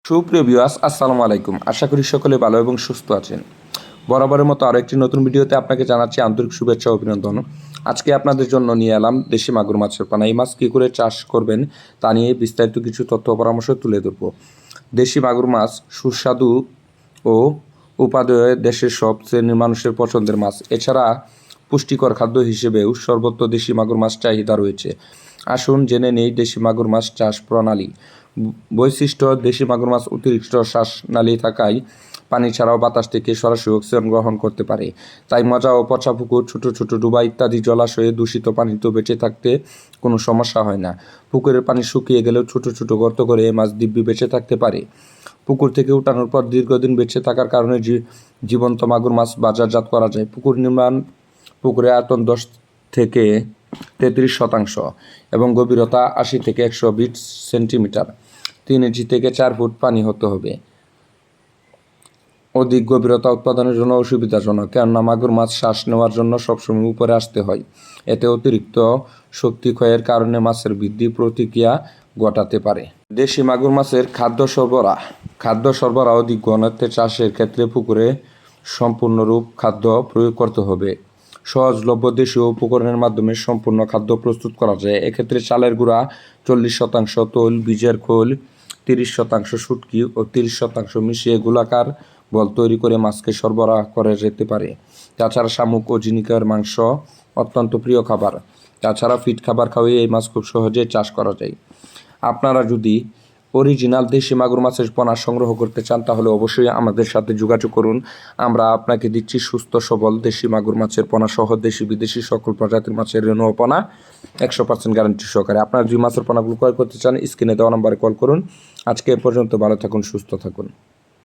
সুপ্রিয় ভিউয়ার্স, আসসালামু আলাইকুম। আশা করি সকলে ভালো এবং সুস্থ আছেন। বরাবরের মতো আরও একটি নতুন ভিডিওতে আপনাকে জানাচ্ছি আন্তরিক শুভেচ্ছা ও অভিনন্দন। আজকে আপনাদের জন্য নিয়ে এলাম দেশি মাগুর মাছের পানা। এই মাছ কী করে চাষ করবেন তা নিয়ে বিস্তারিত কিছু তথ্য পরামর্শ তুলে ধরব। দেশি মাগুর মাছ সুস্বাদু ও উপাদেয় দেশের সব শ্রেণীর মানুষের পছন্দের মাছ। এছাড়া পুষ্টিকর খাদ্য হিসেবেও সর্বত্র দেশি মাগুর মাছ চাহিদা রয়েছে। আসুন জেনে নেই দেশি মাগুর মাছ চাষ প্রণালী। বৈশিষ্ট্য: দেশি মাগুর মাছ অতিরিক্ত শ্বাসনালী থাকায় পানি ছাড়াও বাতাস থেকে সরাসরি অক্সিজেন গ্রহণ করতে পারে। তাই মজা ও পচা পুকুর, ছোট ছোট ডুবা ইত্যাদি জলাশয়ে দূষিত পানিতে বেঁচে থাকতে কোনো সমস্যা হয় না। পুকুরের পানি শুকিয়ে গেলেও ছোট ছোট গর্ত করে মাছ দিব্যি বেঁচে থাকতে পারে। পুকুর থেকে উঠানোর পর দীর্ঘদিন বেঁচে থাকার কারণে জীবন্ত মাগুর মাছ বাজারজাত করা যায়। পুকুর নির্মাণ: পুকুরের আয়তন 10 থেকে 33% এবং গভীরতা 80 থেকে 120 সেন্টিমিটার। 3 ইঞ্চি থেকে 4 ফুট পানি হতে হবে। অধিক গভীরতা উৎপাদনের জন্য অসুবিধাজনক, কেননা মাগুর মাছ শ্বাস নেওয়ার জন্য সবসময় উপরে আসতে হয়। এতে অতিরিক্ত শক্তি ক্ষয়ের কারণে মাছের বৃদ্ধি প্রতিক্রিয়া ঘটাতে পারে। দেশি মাগুর মাছের খাদ্য সরবরাহ অধিক ঘনত্বে চাষের ক্ষেত্রে পুকুরে সম্পূর্ণরূপ খাদ্য প্রয়োগ করতে হবে। সহজলভ্য দেশীয় উপকরণের মাধ্যমে সম্পূর্ণ খাদ্য প্রস্তুত করা যায়। এক্ষেত্রে চালের গুঁড়া 40%, তৈল বীজের খোল 30%, শুটকি ও 30% মিশিয়ে গোলাকার বল তৈরি করে মাছকে সরবরাহ করা যেতে পারে। তাছাড়া শামুক ও ঝিনুকের মাংস অত্যন্ত প্রিয় খাবার। তাছাড়া ফিড খাবার খাওয়িয়ে এই মাছ খুব সহজেই চাষ করা যায়। আপনারা যদি অরিজিনাল দেশি মাগুর মাছের পোনা সংগ্রহ করতে চান তাহলে অবশ্যই আমাদের সাথে যোগাযোগ করুন। আমরা আপনাকে দিচ্ছি সুস্থ সবল দেশি মাগুর মাছের পোনা সহ দেশি বিদেশি সকল প্রজাতির মাছের রেণু ও পোনা 100% গ্যারান্টি সহকারে। আপনারা যদি মাছের পোনাগুলো ক্রয় করতে চান স্ক্রিনে দেওয়া নম্বরে কল করুন। আজকে এ পর্যন্ত, ভালো থাকুন, সুস্থ থাকুন।